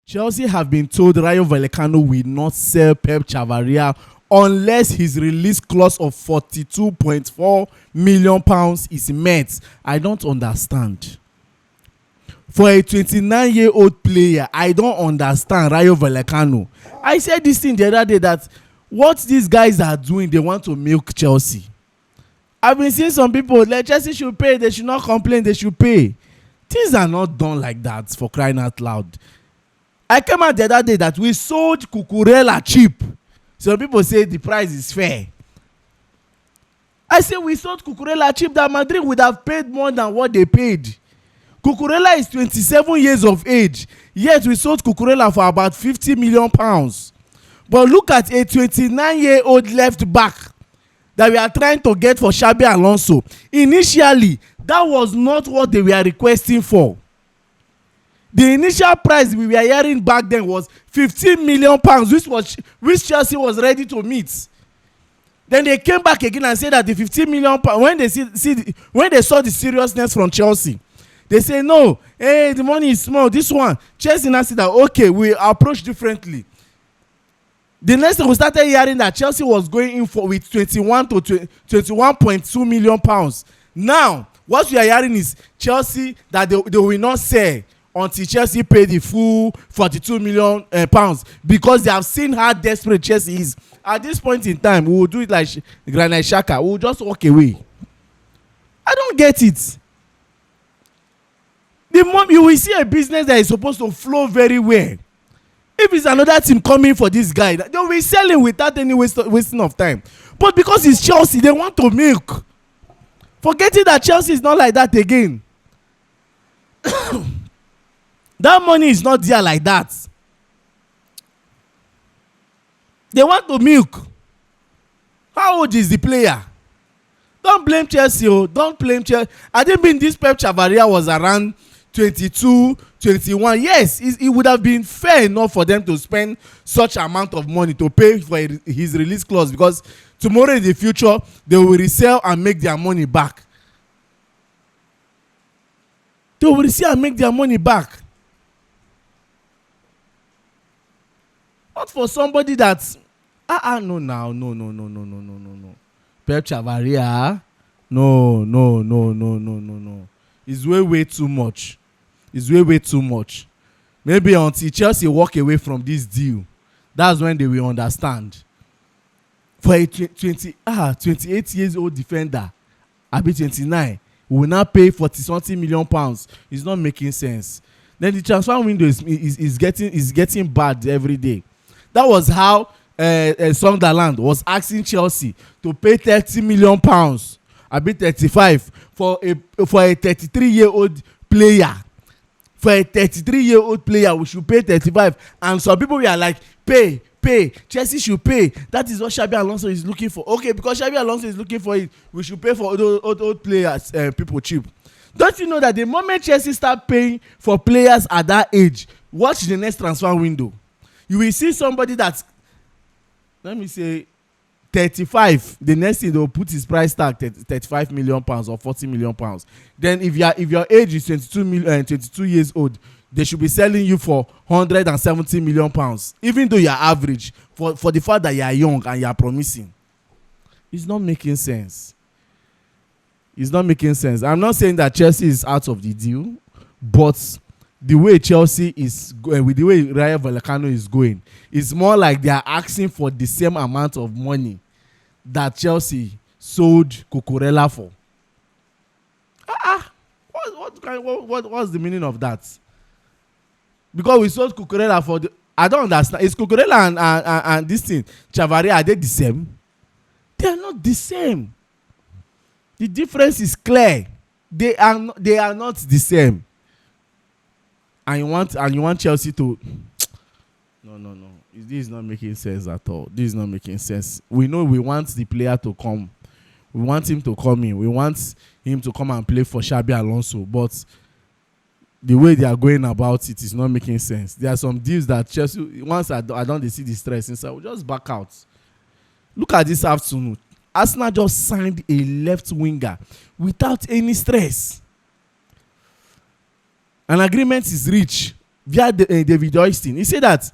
Chelsea have been told Rayo Vallecano will not sell Pep Chavarria unless his release clause of £42.4 million is met. I don't understand. For a 29-year-old player, I don't understand Rayo Vallecano. I said this thing the other day that what these guys are doing, they want to milk Chelsea. I've been seeing some people like Chelsea should pay, they should not complain, they should pay. Things are not done like that, for crying out loud. I came out the other day that we sold Cucurella cheap. Some people say the price is fair. I say we sold Cucurella cheap, that Madrid would have paid more than what they paid. Cucurella is 27 years of age, yet we sold Cucurella for about £50 million. But look at a 29-year-old left back that we are trying to get for Xabi Alonso. Initially, that was not what they were requesting for. The initial price we were hearing back then was £15 million, which Chelsea was ready to meet. Then they came back again and said that the £15 million, when they saw the seriousness from Chelsea, they say no, hey, the money is small. This one, Chelsea now said that okay, we approach differently. The next thing we started hearing that Chelsea was going in for with 21.2 million pounds. Now, what we are hearing is Chelsea that they will not sell until Chelsea pay the full 42 million pounds, because they have seen how desperate Chelsea is. At this point in time, we will do it like Granit Xhaka. We will just walk away. I don't get it. The moment you will see a business that is supposed to flow very well, if it's another team coming for this guy, they will be selling without any wasting of time. But because it's Chelsea, they want to milk. Forgetting that Chelsea is not like that again. That money is not there like that. They want to milk. How old is the player? Don't blame Chelsea. Oh. Don't blame Chelsea. I didn't mean this Pep Chavarria was around 22, 21. Yes, it would have been fair enough for them to spend such amount of money to pay for his release clause, because tomorrow in the future they will resell and make their money back. They will resell and make their money back. Not for somebody that's no. Pep Chavarria, no. It's way too much. It's way too much. Maybe until Chelsea walk away from this deal, that's when they will understand. For a 28 years old defender, I be 29, we will now pay 40-something million pounds. It's not making sense. Then the transfer window is getting bad every day. That was how Sunderland was asking Chelsea to pay 30 million pounds. I be 35 for a 33-year-old player. For a 33-year-old player, we should pay 35. And some people were like, pay. Chelsea should pay. That is what Xabi Alonso is looking for. Okay, because Xabi Alonso is looking for it, we should pay for old players, people cheap. Don't you know that the moment Chelsea start paying for players at that age, watch the next transfer window. You will see somebody that's, let me say, 35. The next thing they will put his price tag 35 million pounds or 40 million pounds. Then if your age is 22 years old, they should be selling you for 170 million pounds, even though you are average, for the fact that you are young and you are promising. It's not making sense. It's not making sense. I'm not saying that Chelsea is out of the deal, but the way Chelsea is going, with the way Rayo Vallecano is going, it's more like they are asking for the same amount of money that Chelsea sold Cucurella for. What's the meaning of that? Because we sold Cucurella for I don't understand. Is Cucurella and this thing, Chavarria, are they the same? They are not the same. The difference is clear. They are not the same. And you want Chelsea to no. This is not making sense at all. This is not making sense. We know we want the player to come. We want him to come in. We want him to come and play for Xabi Alonso. But the way they are going about it is not making sense. There are some deals that Chelsea, once I don't see the stress inside, we'll just back out. Look at this afternoon. Arsenal just signed a left winger without any stress. An agreement is reached via David Oyston. He said that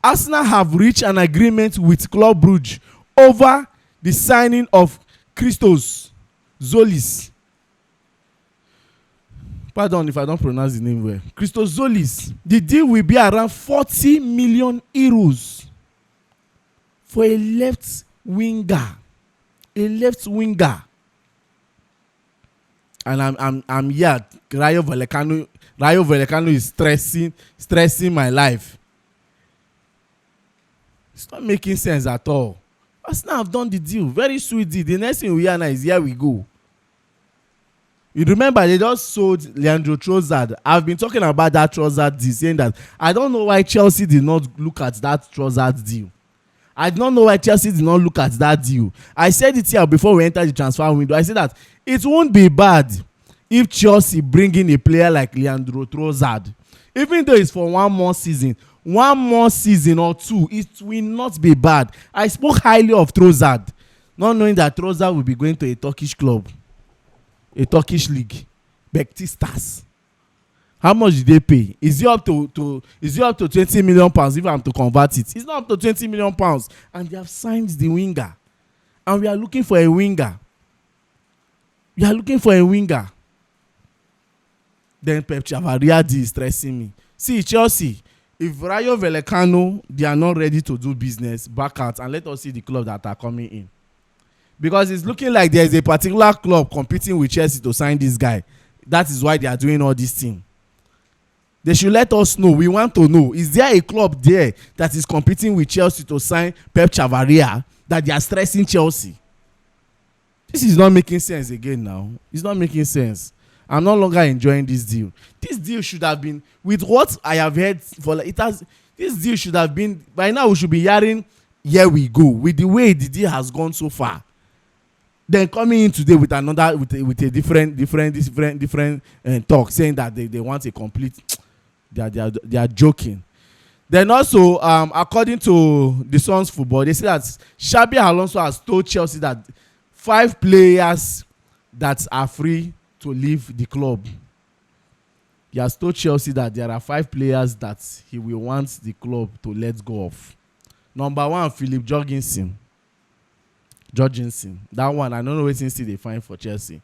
Arsenal have reached an agreement with Club Brugge over the signing of Christos Zolis. Pardon if I don't pronounce the name well. Christos Zolis. The deal will be around 40 million euros for a left winger. A left winger. And I'm here. Rayo Vallecano is stressing my life. It's not making sense at all. Arsenal have done the deal. Very sweet deal. The next thing we hear now is here we go. You remember they just sold Leandro Trossard. I've been talking about that Trossard deal, saying that I don't know why Chelsea did not look at that Trossard deal. I don't know why Chelsea did not look at that deal. I said it here before we entered the transfer window. I said that it won't be bad if Chelsea bring in a player like Leandro Trossard. Even though it's for one more season or two, it will not be bad. I spoke highly of Trossard, not knowing that Trossard will be going to a Turkish club, a Turkish league, Besiktas. How much did they pay? Is it up to 20 million pounds if I'm to convert it? It's not up to 20 million pounds. And they have signed the winger. And we are looking for a winger. Then Pep Chavarria is stressing me. See, Chelsea, if Rayo Vallecano, they are not ready to do business, back out and let us see the club that are coming in. Because it's looking like there's a particular club competing with Chelsea to sign this guy. That is why they are doing all this thing. They should let us know. We want to know. Is there a club there that is competing with Chelsea to sign Pep Chavarria that they are stressing Chelsea? This is not making sense again now. It's not making sense. I'm no longer enjoying this deal. This deal should have been, with what I have heard, this deal should have been, by now we should be hearing, here we go, with the way the deal has gone so far. Then coming in today with another, with a different talk, saying that they want a complete, they are joking. Then also, according to the Sun's Football, they say that Xabi Alonso has told Chelsea that 5 players that are free to leave the club. He has told Chelsea that there are 5 players that he will want the club to let go of. Number 1, Philip Jorgensen. That one, I don't know what since they find for Chelsea.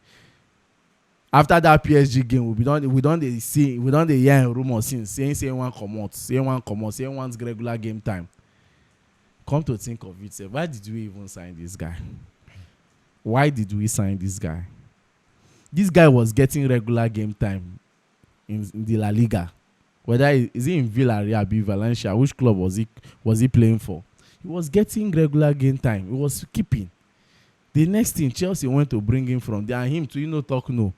After that PSG game, we don't hear rumors since saying one come out, saying one's regular game time. Come to think of it, why did we even sign this guy? Why did we sign this guy? This guy was getting regular game time in the La Liga. Whether is he in Villarreal, Valencia, which club was he playing for? He was getting regular game time. He was keeping. The next thing, Chelsea went to bring him from there, and him to talk no.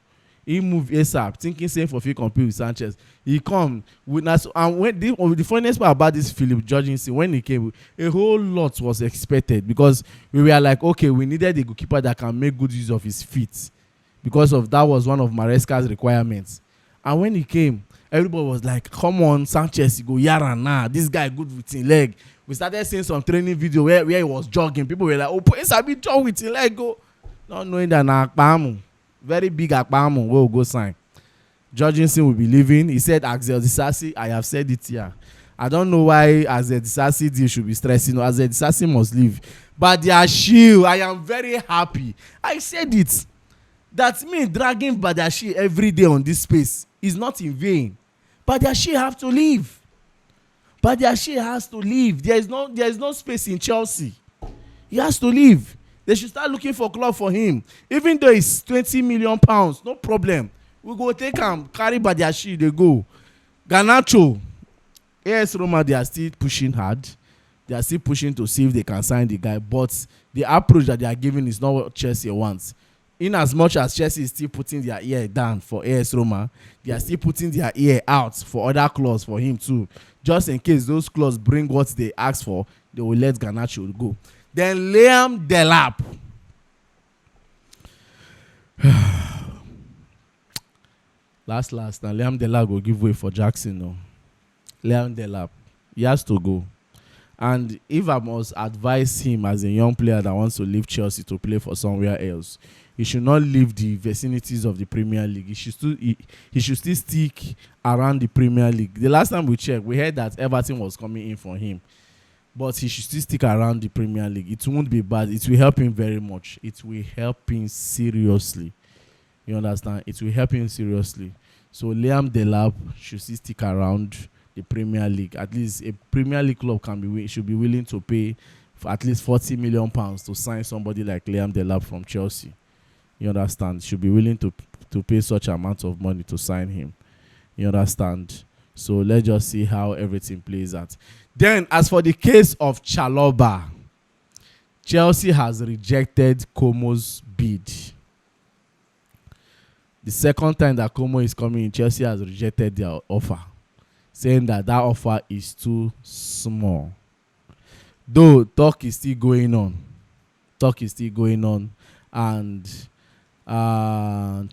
He moved ASAP, thinking same for free compete with Sanchez. He come with us, and when the funniest part about this Philip Jorgensen, when he came, a whole lot was expected because we were like, okay, we needed a goalkeeper that can make good use of his feet, because of that was one of Maresca's requirements. And when he came, everybody was like, come on, Sanchez, you go yara nah. This guy good with his leg. We started seeing some training video where he was jogging. People were like, oh, please, I be jog with his leg, go. Not knowing that Akpamu, very big Akpamu, will go sign. Jorgensen will be leaving. He said, Axel Disasi, I have said it here. I don't know why Axel Disasi deal should be stressing. No, Axel Disasi must leave. But Badiashile, I am very happy. I said it. That me dragging Badiashile every day on this space is not in vain. Badiashile have to leave. Badiashile has to leave. There is no space in Chelsea. He has to leave. They should start looking for a club for him. Even though it's 20 million pounds, no problem. We go take him, carry Badiashile, they go. Garnacho, AS Roma, they are still pushing hard. They are still pushing to see if they can sign the guy. But the approach that they are giving is not what Chelsea wants. In as much as Chelsea is still putting their ear down for AS Roma, they are still putting their ear out for other clubs for him too. Just in case those clubs bring what they ask for, they will let Garnacho go. Then Liam Delap. last, now Liam Delap will give way for Jackson. No, Liam Delap, he has to go. And if I must advise him as a young player that wants to leave Chelsea to play for somewhere else, he should not leave the vicinities of the Premier League. He should still stick around the Premier League. The last time we checked, we heard that Everton was coming in for him, but he should still stick around the Premier League. It won't be bad. It will help him very much. It will help him seriously. You understand? It will help him seriously. So Liam Delap should still stick around the Premier League. At least a Premier League club should be willing to pay for at least £40 million to sign somebody like Liam Delap from Chelsea. You understand? Should be willing to pay such amount of money to sign him. You understand? So let's just see how everything plays out. Then, as for the case of Chalobah, Chelsea has rejected Como's bid. The second time that Como is coming in, Chelsea has rejected their offer, saying that offer is too small. Though talk is still going on. And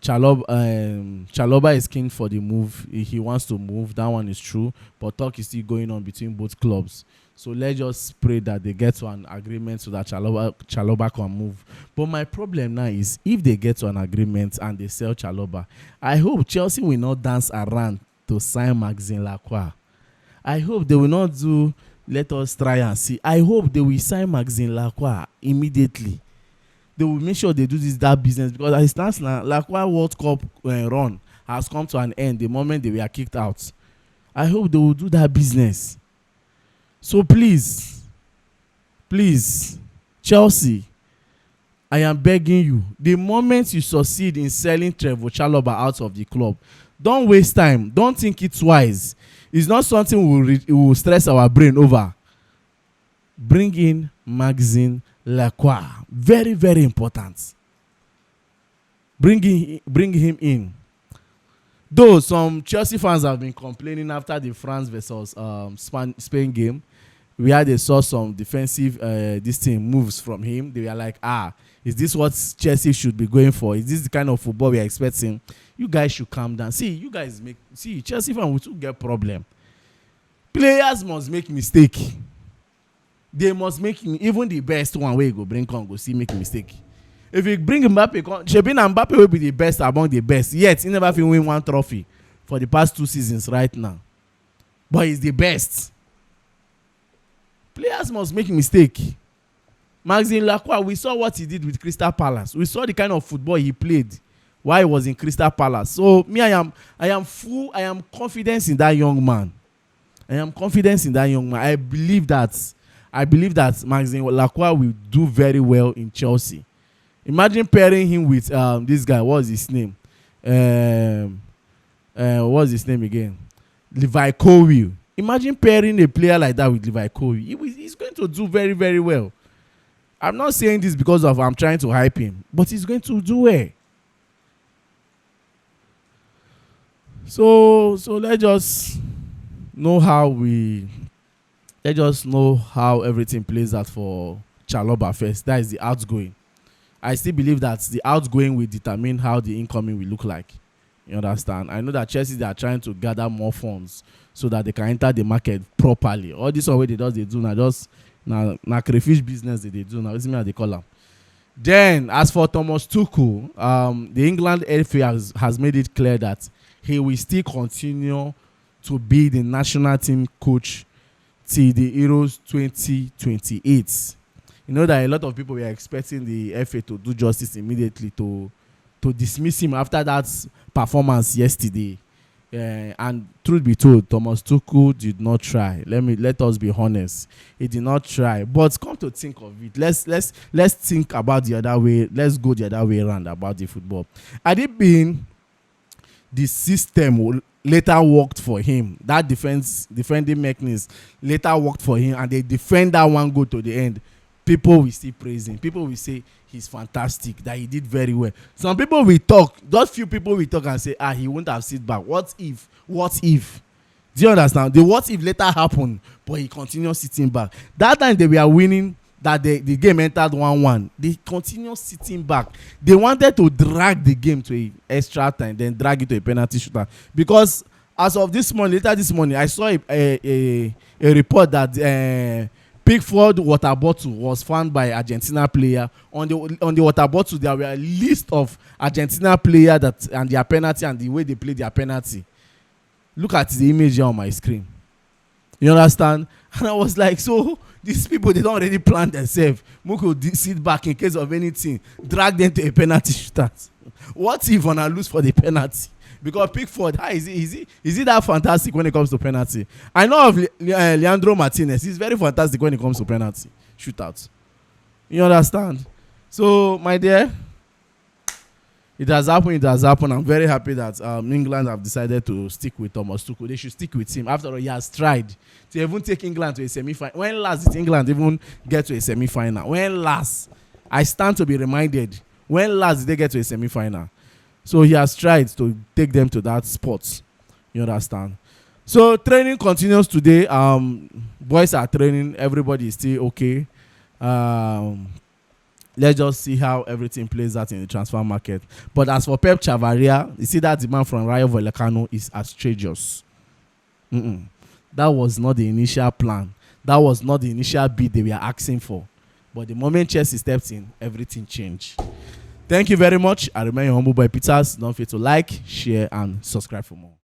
Chalobah is keen for the move. He wants to move. That one is true. But talk is still going on between both clubs. So let's just pray that they get to an agreement so that Chalobah can move. But my problem now is, if they get to an agreement and they sell Chalobah, I hope Chelsea will not dance around to sign Maxime Lacroix. I hope they will not do let us try and see. I hope they will sign Maxime Lacroix immediately. They will make sure they do that business, because as it stands now, Lacroix World Cup run has come to an end the moment they were kicked out. I hope they will do that business. So please, Chelsea, I am begging you, the moment you succeed in selling Trevoh Chalobah out of the club, don't waste time. Don't think it twice. It's not something we will stress our brain over. Bring in Maxime Lacroix. Very, very important. Bring him in. Though some Chelsea fans have been complaining after the France versus Spain game, where they saw some defensive moves from him. They were like, is this what Chelsea should be going for? Is this the kind of football we are expecting? You guys should calm down. Chelsea fans will too get problem. Players must make mistake. They must make, even the best one where you go bring Congo, make mistake. If you bring Mbappe, Mbappe will be the best among the best. Yet he never win one trophy for the past 2 seasons right now. But he's the best. Players must make mistake. Maxime Lacroix, we saw what he did with Crystal Palace. We saw the kind of football he played while he was in Crystal Palace. So me, I am confident in that young man. I believe that Maxime Lacroix will do very well in Chelsea. Imagine pairing him with this guy. What's his name? What's his name again? Levi Colwill. Imagine pairing a player like that with Levi Colwill. He's going to do very, very well. I'm not saying this because I'm trying to hype him, but he's going to do well. So let's just know how everything plays out for Chalobah first. That is the outgoing. I still believe that the outgoing will determine how the incoming will look like. You understand? I know that Chelsea, they are trying to gather more funds so that they can enter the market properly. All this way they do now, just now crayfish business they do now. This is me how they call them. Then, as for Thomas Tuchel, the England FA has made it clear that he will still continue to be the national team coach till the Euros 2028. You know that a lot of people were expecting the FA to do justice immediately to dismiss him after that performance yesterday. And truth be told, Thomas Tuchel did not try. Let us be honest. He did not try. But come to think of it, let's think about the other way. Let's go the other way around about the football. Had it been the system later worked for him, that defending mechanism later worked for him, and they defend that one goal to the end, people will still praise him. People will say he's fantastic, that he did very well. Some people will talk, just few people will talk and say, he won't have sit back. What if? Do you understand? The what if later happened, but he continued sitting back. That time they were winning, that the game entered 1-1. They continued sitting back. They wanted to drag the game to an extra time, then drag it to a penalty shootout. Because as of this morning, later this morning, I saw a report that Pickford water bottle was found by Argentina player. On the water bottle, there were a list of Argentina player that and their penalty and the way they played their penalty. Look at the image here on my screen. You understand? And I was like, so these people, they don't already plan themselves. Muko sit back in case of anything, drag them to a penalty shootout. What if when I lose for the penalty? Because Pickford, is he that fantastic when it comes to penalty? I know of Leandro Martinez. He's very fantastic when it comes to penalty shootouts. You understand? So, my dear, it has happened. I'm very happy that England have decided to stick with Thomas Tuchel. They should stick with him. After all, he has tried to even take England to a semi-final. When last did England even get to a semi-final? When last? I stand to be reminded. When last did they get to a semi-final? So he has tried to take them to that spot. You understand? So training continues today. Boys are training. Everybody is still okay. Let's just see how everything plays out in the transfer market. But as for Pep Chavarria, you see that demand from Rayo Vallecano is outrageous. That was not the initial plan. That was not the initial bid they were asking for. But the moment Chelsea stepped in, everything changed. Thank you very much. I remain your humble boy Peters. Don't forget to like, share, and subscribe for more.